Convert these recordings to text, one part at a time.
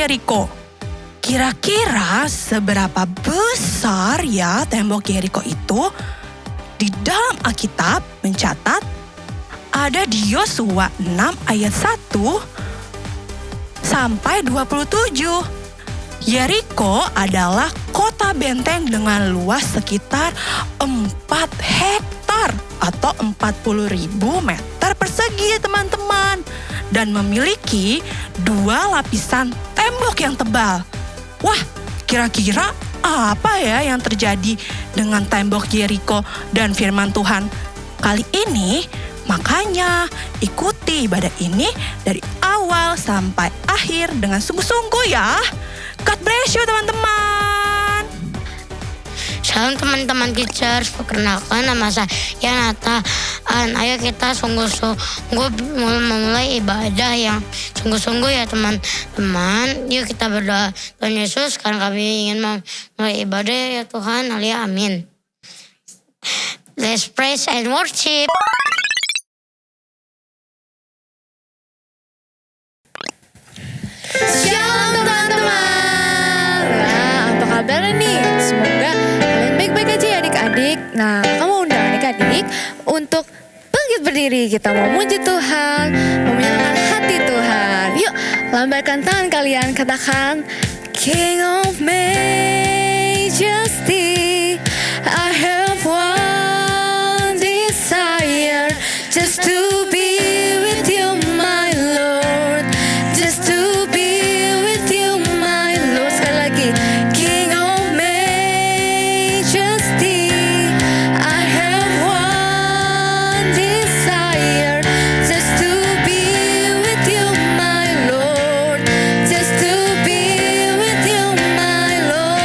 Yeriko. Kira-kira seberapa besar ya tembok Yeriko itu? Di dalam Alkitab mencatat ada di Yosua 6 ayat 1 sampai 27. Yeriko adalah kota benteng dengan luas sekitar 4 hektar atau 40.000 meter persegi, teman-teman. Dan memiliki 2 lapisan tembok yang tebal. Wah, kira-kira apa ya yang terjadi dengan tembok Yeriko dan firman Tuhan kali ini? Makanya ikuti ibadah ini dari awal sampai akhir dengan sungguh-sungguh ya. God bless you, teman-teman. Shalom teman-teman Teachers, perkenalkan nama saya Nata. Ayo kita sungguh-sungguh memulai ibadah yang sungguh-sungguh ya teman-teman. Yuk kita berdoa. Tuhan Yesus, karena kami ingin memulai ibadah ya Tuhan. Halia, amin. Let's praise and worship. Shalom teman-teman. Nah, apa kabar nih? Semoga kalian baik-baik aja ya adik-adik. Nah, kamu undang adik-adik untuk bangkit berdiri. Kita mau muji Tuhan, mau menyenangkan hati Tuhan. Yuk, lambatkan tangan kalian, katakan King of Majesty, I have one desire, just to be with you, my Lord. Just to be with you, my Lord. Sekali lagi, King of Majesty, I have one desire, just to be with you, my Lord. Just to be with you, my Lord.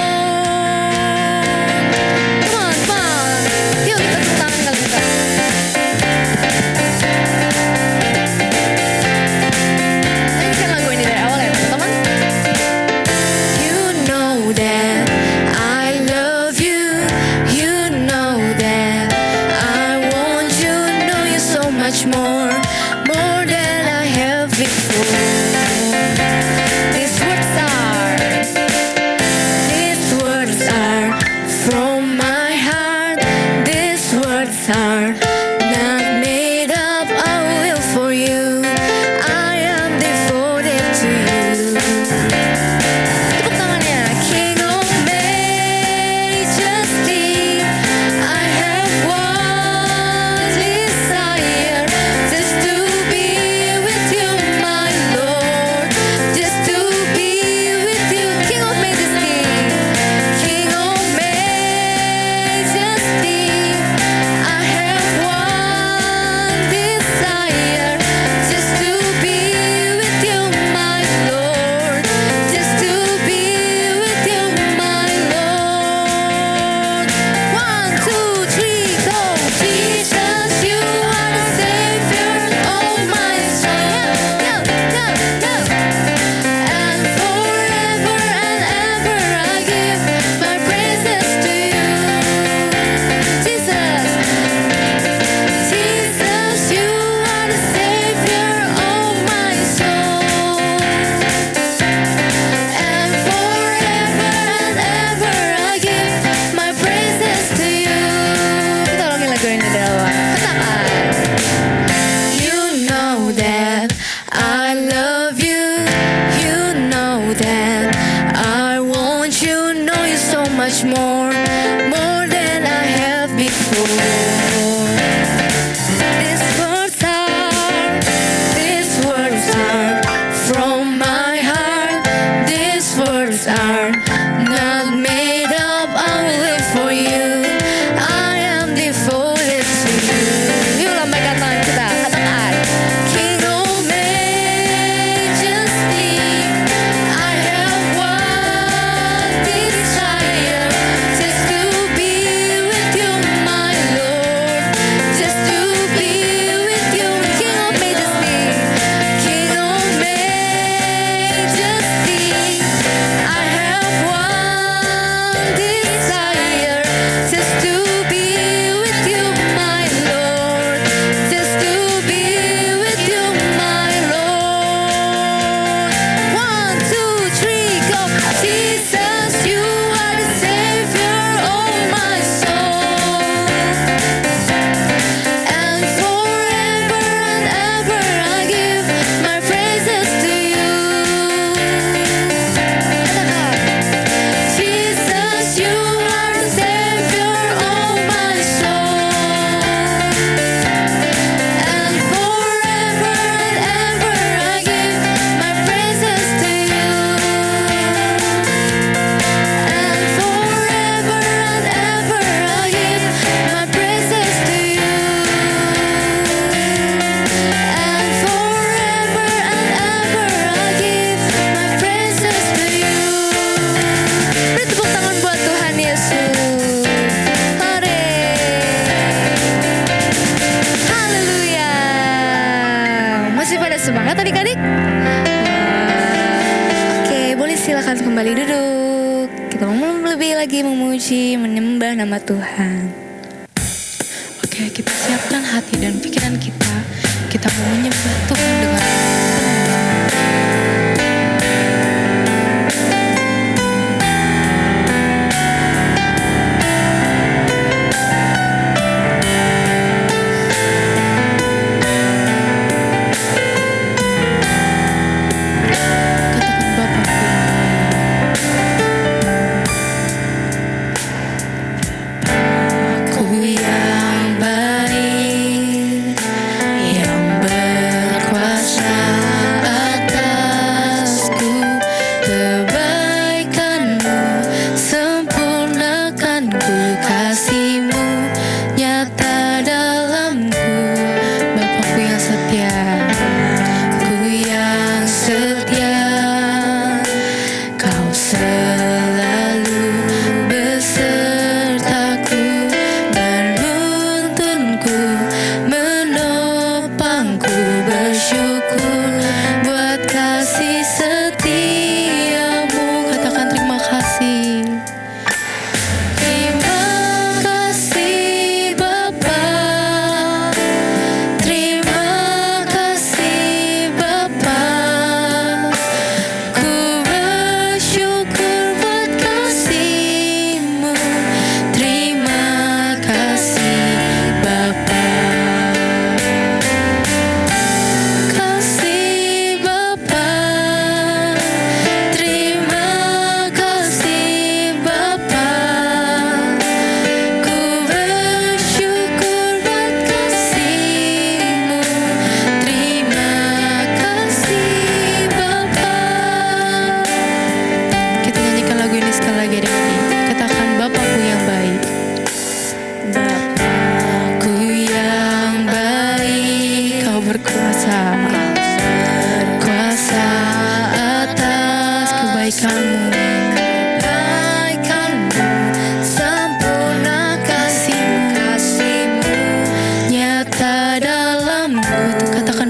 Masih pada semangat adik-adik? Oke, boleh silakan kembali duduk. Kita mau lebih lagi memuji, menyembah nama Tuhan. Oke, kita siapkan hati dan pikiran kita. Kita mau menyembah Tuhan dengan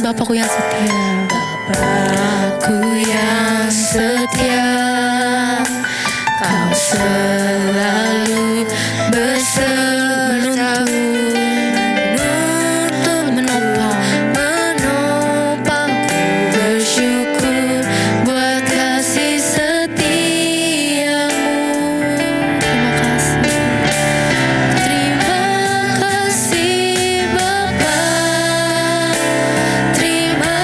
Bapakku yang setia, Bapakku yang setia, Kau selalu beserta, menopangku, bersyukur buat kasih setiamu. Terima kasih. Terima kasih Bapa, terima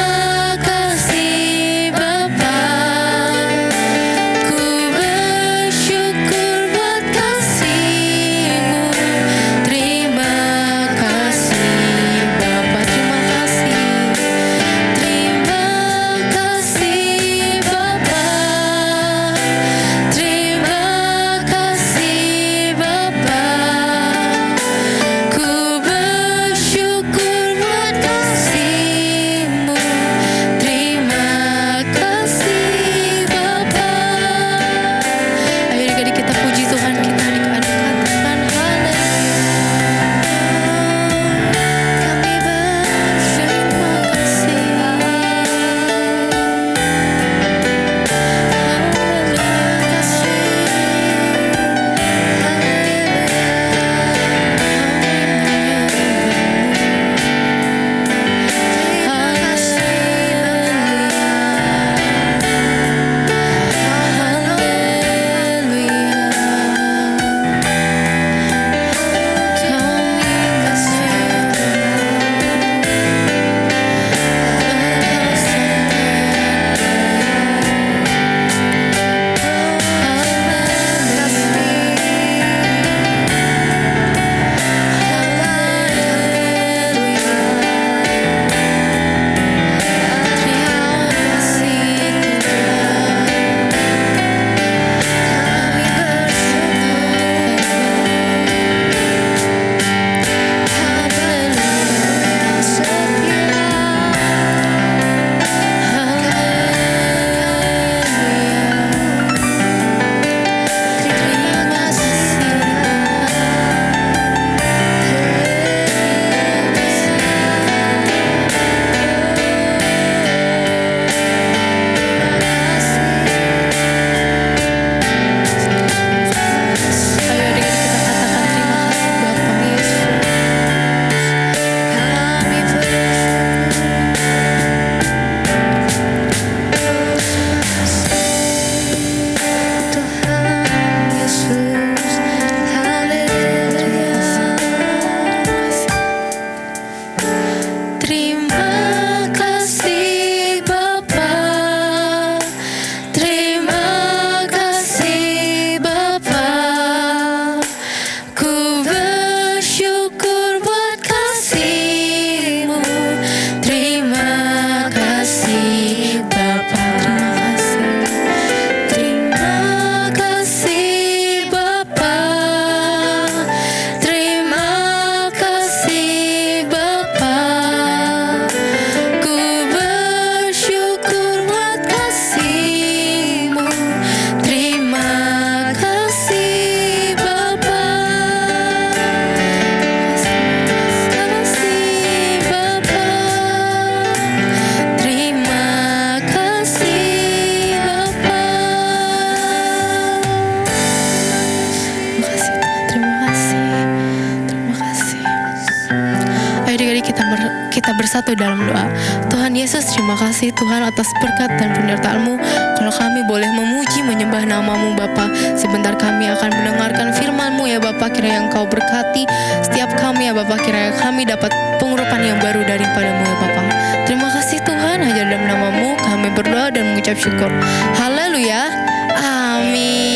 bersatu dalam doa. Tuhan Yesus, terima kasih Tuhan atas berkat dan penyertaan-Mu. Kalau kami boleh memuji, menyembah nama-Mu Bapa, sebentar kami akan mendengarkan firman-Mu ya Bapa. Kiranya Engkau berkati setiap kami ya Bapa. Kiranya kami dapat pengurapan yang baru daripada-Mu ya Bapa. Terima kasih Tuhan, hanya dalam nama-Mu kami berdoa dan mengucap syukur. Haleluya. Amin.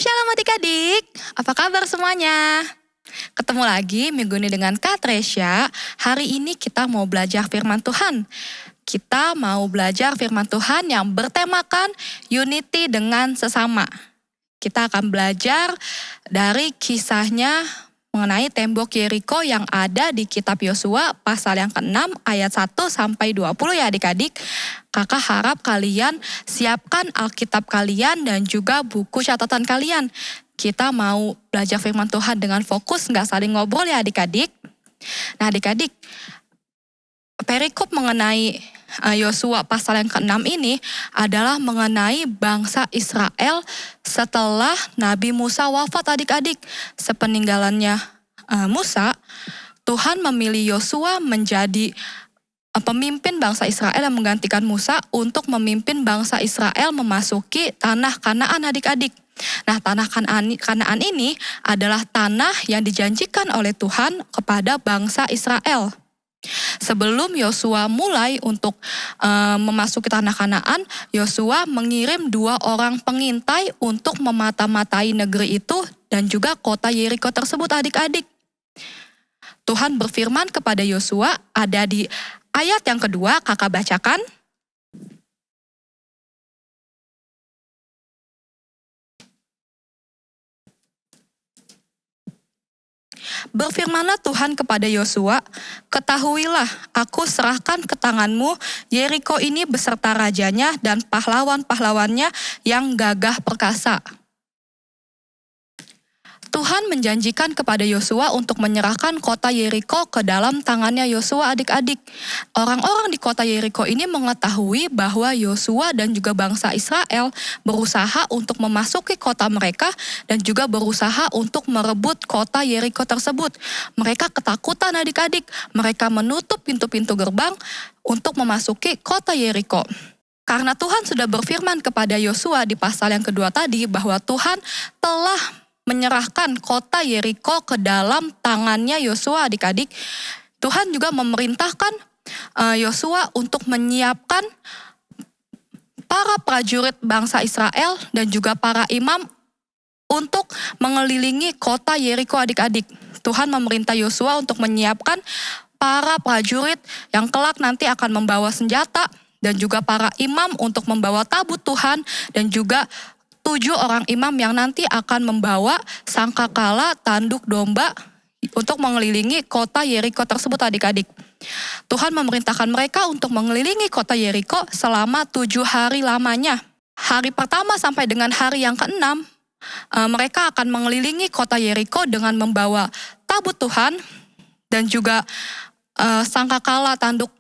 Shalom adik-adik, apa kabar semuanya? Ketemu lagi minggu ini dengan Kak Tresya. Hari ini kita mau belajar firman Tuhan. Kita mau belajar firman Tuhan yang bertemakan unity dengan sesama. Kita akan belajar dari kisahnya mengenai tembok Yeriko yang ada di kitab Yosua pasal yang ke-6 ayat 1 sampai 20 ya adik-adik. Kakak harap kalian siapkan Alkitab kalian dan juga buku catatan kalian. Kita mau belajar firman Tuhan dengan fokus, nggak saling ngobrol ya adik-adik. Nah adik-adik, perikop mengenai Yosua pasal yang ke-6 ini adalah mengenai bangsa Israel setelah Nabi Musa wafat adik-adik. Sepeninggalannya Musa, Tuhan memilih Yosua menjadi pemimpin bangsa Israel yang menggantikan Musa untuk memimpin bangsa Israel memasuki tanah Kanaan adik-adik. Nah, tanah Kanaan ini adalah tanah yang dijanjikan oleh Tuhan kepada bangsa Israel. Sebelum Yosua mulai untuk memasuki tanah Kanaan, Yosua mengirim 2 orang pengintai untuk memata-matai negeri itu dan juga kota Yeriko tersebut adik-adik. Tuhan berfirman kepada Yosua, ada di ayat yang kedua, kakak bacakan. Berfirmanlah Tuhan kepada Yosua, ketahuilah aku serahkan ke tanganmu Yeriko ini beserta rajanya dan pahlawan-pahlawannya yang gagah perkasa. Tuhan menjanjikan kepada Yosua untuk menyerahkan kota Yeriko ke dalam tangannya Yosua adik-adik. Orang-orang di kota Yeriko ini mengetahui bahwa Yosua dan juga bangsa Israel berusaha untuk memasuki kota mereka dan juga berusaha untuk merebut kota Yeriko tersebut. Mereka ketakutan adik-adik, mereka menutup pintu-pintu gerbang untuk memasuki kota Yeriko. Karena Tuhan sudah berfirman kepada Yosua di pasal yang kedua tadi bahwa Tuhan telah menyerahkan kota Yeriko ke dalam tangannya Yosua adik-adik. Tuhan juga memerintahkan Yosua untuk menyiapkan para prajurit bangsa Israel dan juga para imam untuk mengelilingi kota Yeriko adik-adik. Tuhan memerintah Yosua untuk menyiapkan para prajurit yang kelak nanti akan membawa senjata dan juga para imam untuk membawa tabut Tuhan dan juga 7 orang imam yang nanti akan membawa sangkakala tanduk domba untuk mengelilingi kota Yeriko tersebut adik-adik. Tuhan memerintahkan mereka untuk mengelilingi kota Yeriko selama 7 hari lamanya. Hari pertama sampai dengan hari yang ke-6, mereka akan mengelilingi kota Yeriko dengan membawa tabut Tuhan dan juga sangkakala tanduk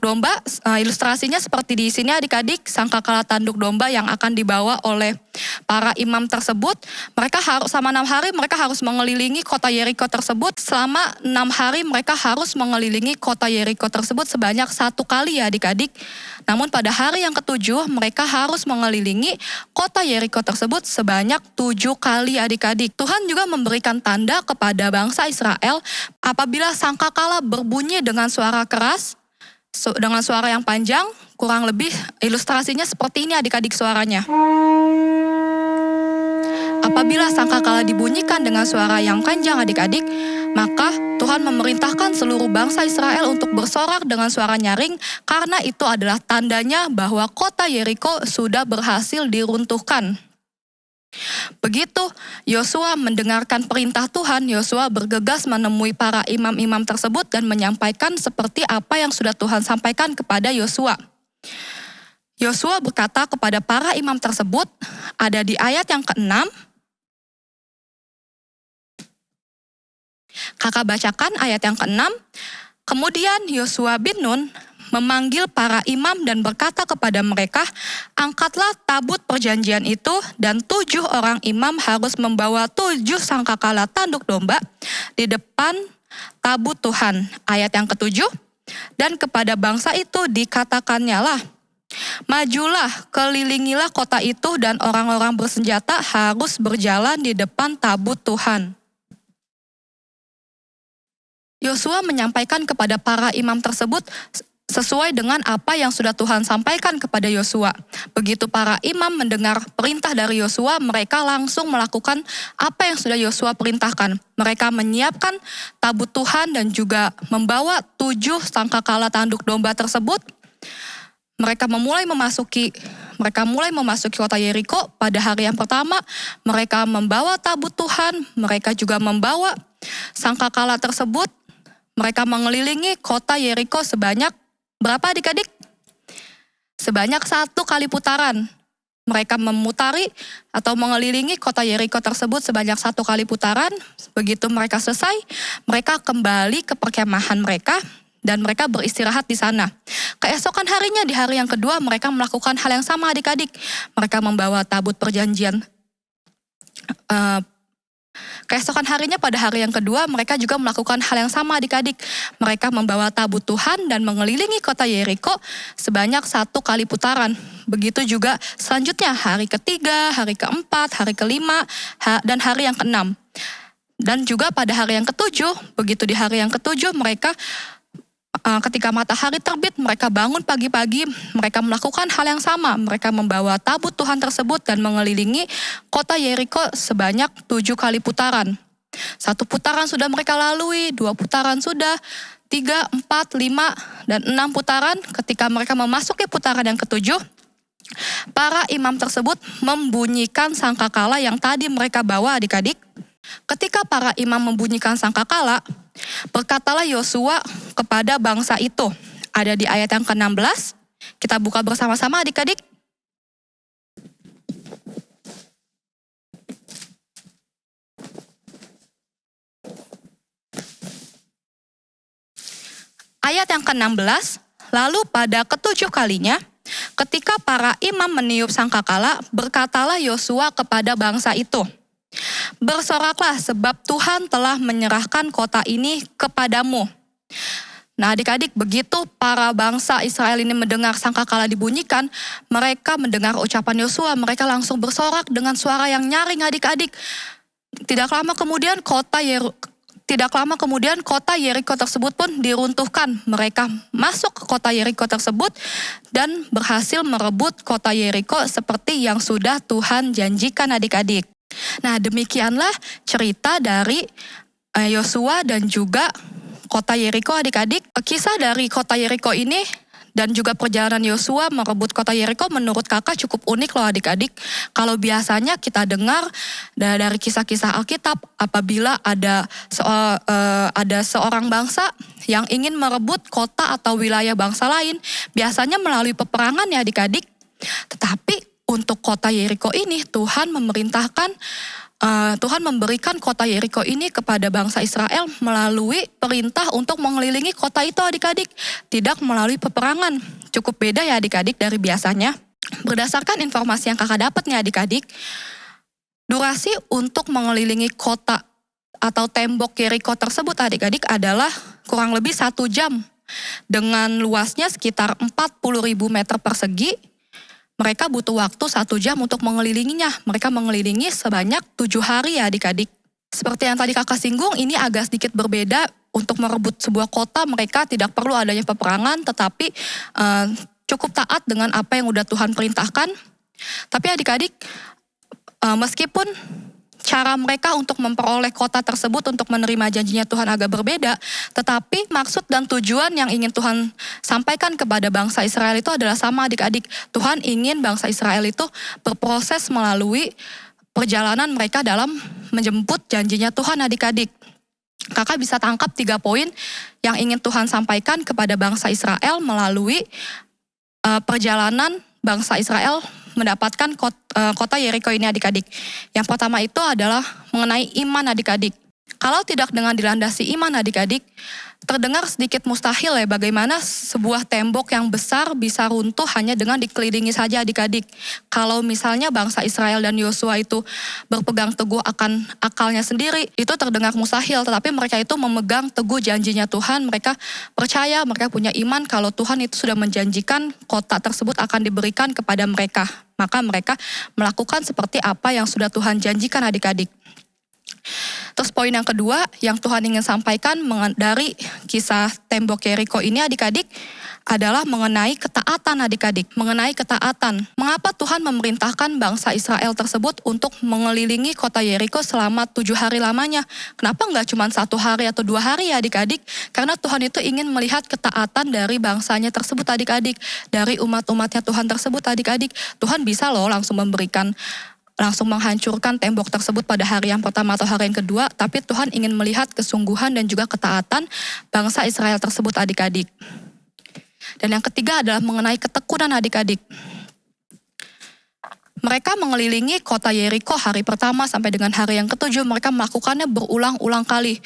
domba. Ilustrasinya seperti di sini adik-adik, sangkakala tanduk domba yang akan dibawa oleh para imam tersebut. Mereka harus selama 6 hari mereka harus mengelilingi kota Yeriko tersebut. Selama 6 hari mereka harus mengelilingi kota Yeriko tersebut sebanyak 1 kali ya adik-adik. Namun pada hari yang ke-7 mereka harus mengelilingi kota Yeriko tersebut sebanyak 7 kali adik-adik. Tuhan juga memberikan tanda kepada bangsa Israel apabila sangkakala berbunyi dengan suara keras, dengan suara yang panjang, kurang lebih ilustrasinya seperti ini adik-adik suaranya. Apabila sangkakala dibunyikan dengan suara yang panjang adik-adik, maka Tuhan memerintahkan seluruh bangsa Israel untuk bersorak dengan suara nyaring karena itu adalah tandanya bahwa kota Yeriko sudah berhasil diruntuhkan. Begitu Yosua mendengarkan perintah Tuhan, Yosua bergegas menemui para imam-imam tersebut dan menyampaikan seperti apa yang sudah Tuhan sampaikan kepada Yosua. Yosua berkata kepada para imam tersebut, ada di ayat yang ke-6. Kakak bacakan ayat yang ke-6. Kemudian Yosua bin Nun memanggil para imam dan berkata kepada mereka, "Angkatlah tabut perjanjian itu, dan 7 orang imam harus membawa 7 sangkakala tanduk domba di depan tabut Tuhan." Ayat yang ke-7, "Dan kepada bangsa itu dikatakannya lah, majulah, kelilingilah kota itu, dan orang-orang bersenjata harus berjalan di depan tabut Tuhan." Yosua menyampaikan kepada para imam tersebut sesuai dengan apa yang sudah Tuhan sampaikan kepada Yosua. Begitu para imam mendengar perintah dari Yosua, mereka langsung melakukan apa yang sudah Yosua perintahkan. Mereka menyiapkan tabut Tuhan dan juga membawa 7 sangkakala tanduk domba tersebut. Mereka mulai memasuki kota Yeriko. Pada hari yang pertama, mereka membawa tabut Tuhan, mereka juga membawa sangkakala tersebut. Mereka mengelilingi kota Yeriko sebanyak berapa adik-adik? Sebanyak 1 kali putaran. Mereka memutari atau mengelilingi kota Yeriko tersebut sebanyak 1 kali putaran. Begitu mereka selesai, mereka kembali ke perkemahan mereka dan mereka beristirahat di sana. Keesokan harinya, di hari yang kedua, mereka melakukan hal yang sama adik-adik. Mereka membawa tabut perjanjian. Keesokan harinya, pada hari yang kedua, mereka juga melakukan hal yang sama adik-adik. Mereka membawa tabut Tuhan dan mengelilingi kota Yeriko sebanyak 1 kali putaran. Begitu juga selanjutnya, hari ketiga, hari keempat, hari kelima, dan hari yang keenam. Dan juga pada hari yang ketujuh, begitu di hari yang ketujuh, mereka ketika matahari terbit, mereka bangun pagi-pagi, mereka melakukan hal yang sama. Mereka membawa tabut Tuhan tersebut dan mengelilingi kota Yeriko sebanyak 7 kali putaran. 1 putaran sudah mereka lalui, 2 putaran sudah, 3, 4, 5, dan 6 putaran. Ketika mereka memasuki putaran yang ke-7, para imam tersebut membunyikan sangkakala yang tadi mereka bawa adik-adik. Ketika para imam membunyikan sangkakala, berkatalah Yosua kepada bangsa itu. Ada di ayat yang ke-16. Kita buka bersama-sama adik-adik. Ayat yang ke-16, "Lalu pada ke-7 kalinya, ketika para imam meniup sangkakala, berkatalah Yosua kepada bangsa itu, 'Bersoraklah, sebab Tuhan telah menyerahkan kota ini kepadamu.'" Nah adik-adik, begitu para bangsa Israel ini mendengar sangkakala dibunyikan, mereka mendengar ucapan Yosua, mereka langsung bersorak dengan suara yang nyaring adik-adik. Tidak lama kemudian kota Yeriko tersebut pun diruntuhkan. Mereka masuk ke kota Yeriko tersebut dan berhasil merebut kota Yeriko seperti yang sudah Tuhan janjikan adik-adik. Nah demikianlah cerita dari Yosua dan juga kota Yeriko adik-adik. Kisah dari kota Yeriko ini dan juga perjalanan Yosua merebut kota Yeriko menurut kakak cukup unik loh adik-adik. Kalau biasanya kita dengar dari kisah-kisah Alkitab, apabila ada seorang bangsa yang ingin merebut kota atau wilayah bangsa lain, biasanya melalui peperangan ya adik-adik. Tetapi untuk kota Yeriko ini Tuhan memberikan kota Yeriko ini kepada bangsa Israel melalui perintah untuk mengelilingi kota itu adik-adik. Tidak melalui peperangan. Cukup beda ya adik-adik dari biasanya. Berdasarkan informasi yang kakak dapat nih adik-adik, durasi untuk mengelilingi kota atau tembok Yeriko tersebut adik-adik adalah kurang lebih 1 jam. Dengan luasnya sekitar 40.000 meter persegi, mereka butuh waktu 1 jam untuk mengelilinginya. Mereka mengelilingi sebanyak 7 hari ya adik-adik. Seperti yang tadi kakak singgung, ini agak sedikit berbeda. Untuk merebut sebuah kota, mereka tidak perlu adanya peperangan, tetapi cukup taat dengan apa yang udah Tuhan perintahkan. Tapi adik-adik, meskipun cara mereka untuk memperoleh kota tersebut untuk menerima janjinya Tuhan agak berbeda, tetapi maksud dan tujuan yang ingin Tuhan sampaikan kepada bangsa Israel itu adalah sama adik-adik. Tuhan ingin bangsa Israel itu berproses melalui perjalanan mereka dalam menjemput janjinya Tuhan adik-adik. Kakak bisa tangkap 3 poin yang ingin Tuhan sampaikan kepada bangsa Israel melalui perjalanan bangsa Israel mendapatkan kota Yeriko ini adik-adik. Yang pertama itu adalah mengenai iman adik-adik. Kalau tidak dengan dilandasi iman adik-adik, terdengar sedikit mustahil ya bagaimana sebuah tembok yang besar bisa runtuh hanya dengan dikelilingi saja adik-adik. Kalau misalnya bangsa Israel dan Yosua itu berpegang teguh akan akalnya sendiri, itu terdengar mustahil. Tetapi mereka itu memegang teguh janjinya Tuhan, mereka percaya, mereka punya iman kalau Tuhan itu sudah menjanjikan kota tersebut akan diberikan kepada mereka. Maka mereka melakukan seperti apa yang sudah Tuhan janjikan adik-adik. Terus poin yang kedua yang Tuhan ingin sampaikan dari kisah tembok Yeriko ini adik-adik adalah mengenai ketaatan adik-adik. Mengenai ketaatan. Mengapa Tuhan memerintahkan bangsa Israel tersebut untuk mengelilingi kota Yeriko selama 7 hari lamanya? Kenapa nggak cuma 1 hari atau 2 hari ya adik-adik? Karena Tuhan itu ingin melihat ketaatan dari bangsanya tersebut adik-adik. Dari umat-umatnya Tuhan tersebut adik-adik. Tuhan bisa loh langsung menghancurkan tembok tersebut pada hari yang pertama atau hari yang kedua, tapi Tuhan ingin melihat kesungguhan dan juga ketaatan bangsa Israel tersebut adik-adik. Dan yang ketiga adalah mengenai ketekunan adik-adik. Mereka mengelilingi kota Yeriko hari pertama sampai dengan hari yang ketujuh, mereka melakukannya berulang-ulang kali.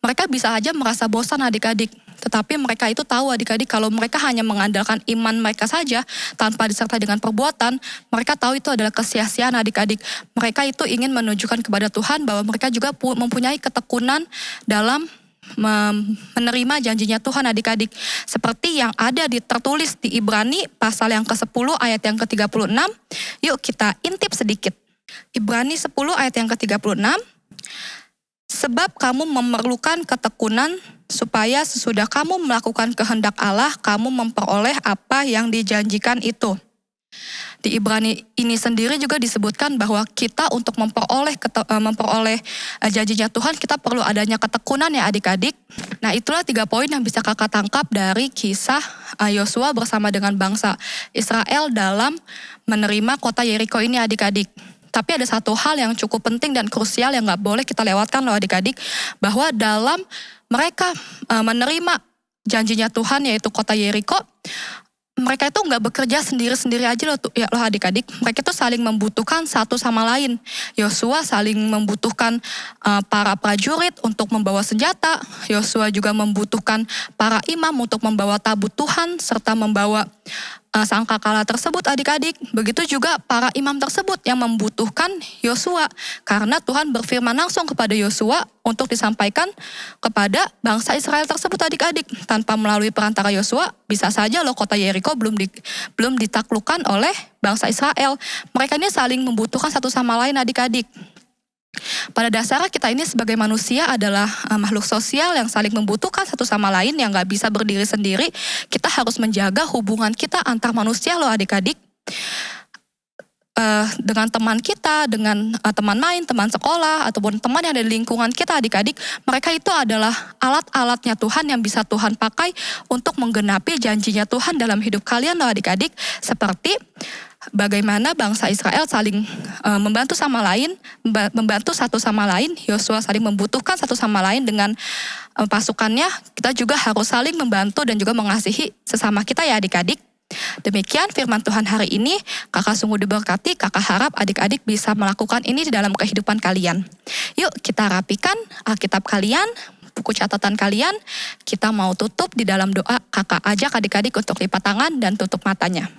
Mereka bisa aja merasa bosan adik-adik. Tetapi mereka itu tahu adik-adik kalau mereka hanya mengandalkan iman mereka saja tanpa disertai dengan perbuatan, mereka tahu itu adalah kesia-siaan adik-adik. Mereka itu ingin menunjukkan kepada Tuhan bahwa mereka juga mempunyai ketekunan dalam menerima janjinya Tuhan adik-adik. Seperti yang ada tertulis di Ibrani pasal yang ke-10 ayat yang ke-36. Yuk kita intip sedikit. Ibrani 10 ayat yang ke-36. Sebab kamu memerlukan ketekunan supaya sesudah kamu melakukan kehendak Allah, kamu memperoleh apa yang dijanjikan itu. Di Ibrani ini sendiri juga disebutkan bahwa kita untuk memperoleh janjinya Tuhan, kita perlu adanya ketekunan ya adik-adik. Nah itulah 3 poin yang bisa kakak tangkap dari kisah Yosua bersama dengan bangsa Israel dalam menerima kota Yeriko ini adik-adik. Tapi ada satu hal yang cukup penting dan krusial yang gak boleh kita lewatkan loh adik-adik. Bahwa dalam mereka menerima janjinya Tuhan yaitu kota Yeriko, mereka itu gak bekerja sendiri-sendiri aja loh adik-adik. Mereka itu saling membutuhkan satu sama lain. Yosua saling membutuhkan para prajurit untuk membawa senjata. Yosua juga membutuhkan para imam untuk membawa tabut Tuhan serta membawa sangkakala tersebut adik-adik. Begitu juga para imam tersebut yang membutuhkan Yosua. Karena Tuhan berfirman langsung kepada Yosua untuk disampaikan kepada bangsa Israel tersebut adik-adik. Tanpa melalui perantara Yosua, bisa saja loh kota Yeriko belum ditaklukkan oleh bangsa Israel. Mereka ini saling membutuhkan satu sama lain adik-adik. Pada dasarnya kita ini sebagai manusia adalah makhluk sosial yang saling membutuhkan satu sama lain, yang gak bisa berdiri sendiri. Kita harus menjaga hubungan kita antar manusia loh adik-adik. Dengan teman kita, dengan teman main, teman sekolah, ataupun teman yang ada di lingkungan kita adik-adik, mereka itu adalah alat-alatnya Tuhan yang bisa Tuhan pakai untuk menggenapi janjinya Tuhan dalam hidup kalian loh adik-adik. Seperti bagaimana bangsa Israel saling membantu satu sama lain. Yosua saling membutuhkan satu sama lain dengan pasukannya. Kita juga harus saling membantu dan juga mengasihi sesama kita ya adik-adik. Demikian firman Tuhan hari ini. Kakak sungguh diberkati. Kakak harap adik-adik bisa melakukan ini di dalam kehidupan kalian. Yuk kita rapikan Alkitab kalian, buku catatan kalian. Kita mau tutup di dalam doa. Kakak ajak adik-adik untuk lipat tangan dan tutup matanya.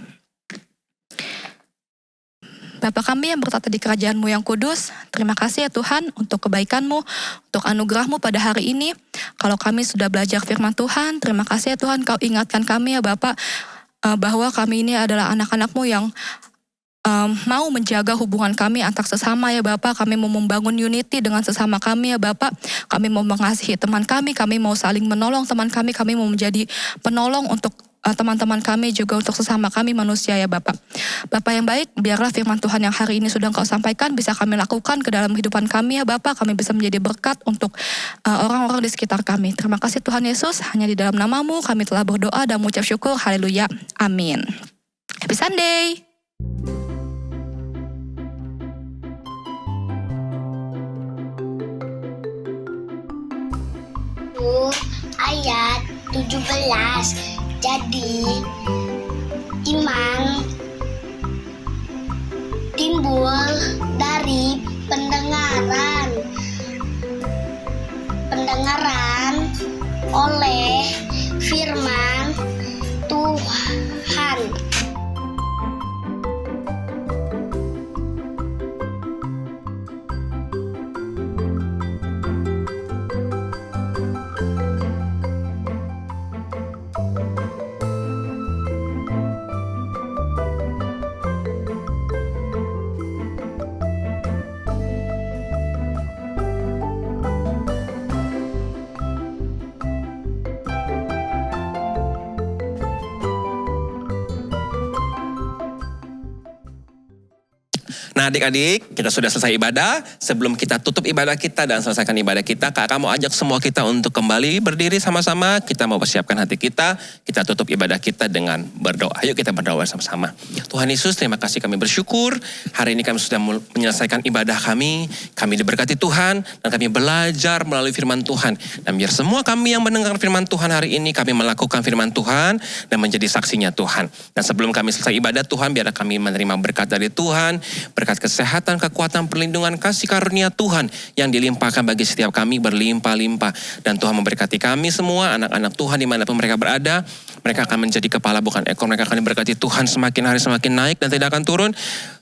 Bapa kami yang bertata di kerajaan-Mu yang kudus, terima kasih ya Tuhan untuk kebaikan-Mu, untuk anugerah-Mu pada hari ini. Kalau kami sudah belajar firman Tuhan, terima kasih ya Tuhan Kau ingatkan kami ya Bapak, bahwa kami ini adalah anak-anak-Mu yang mau menjaga hubungan kami antar sesama ya Bapak. Kami mau membangun unity dengan sesama kami ya Bapak. Kami mau mengasihi teman kami mau saling menolong teman kami mau menjadi penolong untuk teman-teman kami, juga untuk sesama kami manusia ya Bapak. Bapak yang baik, biarlah firman Tuhan yang hari ini sudah Engkau sampaikan bisa kami lakukan ke dalam kehidupan kami ya Bapak. Kami bisa menjadi berkat untuk orang-orang di sekitar kami. Terima kasih Tuhan Yesus, hanya di dalam nama-Mu kami telah berdoa dan mengucap syukur. Haleluya, amin. Happy Sunday. Ayat 17. Jadi iman timbul dari pendengaran pendengaran oleh firman Tuhan. Nah adik-adik, kita sudah selesai ibadah. Sebelum kita tutup ibadah kita dan selesaikan ibadah kita, kakak mau ajak semua kita untuk kembali berdiri sama-sama. Kita mau persiapkan hati kita tutup ibadah kita dengan berdoa. Ayo kita berdoa sama-sama. Tuhan Yesus, terima kasih, kami bersyukur. Hari ini kami sudah menyelesaikan ibadah kami. Kami diberkati Tuhan dan kami belajar melalui firman Tuhan. Dan biar semua kami yang mendengar firman Tuhan hari ini, kami melakukan firman Tuhan dan menjadi saksinya Tuhan. Dan sebelum kami selesai ibadah Tuhan, biar kami menerima berkat dari Tuhan, berkat kesehatan, kekuatan, perlindungan, kasih karunia Tuhan yang dilimpahkan bagi setiap kami berlimpah-limpah. Dan Tuhan memberkati kami semua, anak-anak Tuhan dimanapun mereka berada. Mereka akan menjadi kepala bukan ekor, mereka akan diberkati Tuhan semakin hari semakin naik dan tidak akan turun.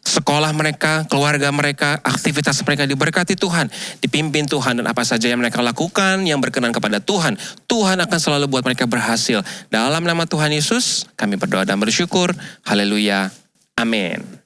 Sekolah mereka, keluarga mereka, aktivitas mereka diberkati Tuhan, dipimpin Tuhan, dan apa saja yang mereka lakukan yang berkenan kepada Tuhan, Tuhan akan selalu buat mereka berhasil. Dalam nama Tuhan Yesus, kami berdoa dan bersyukur. Haleluya. Amin.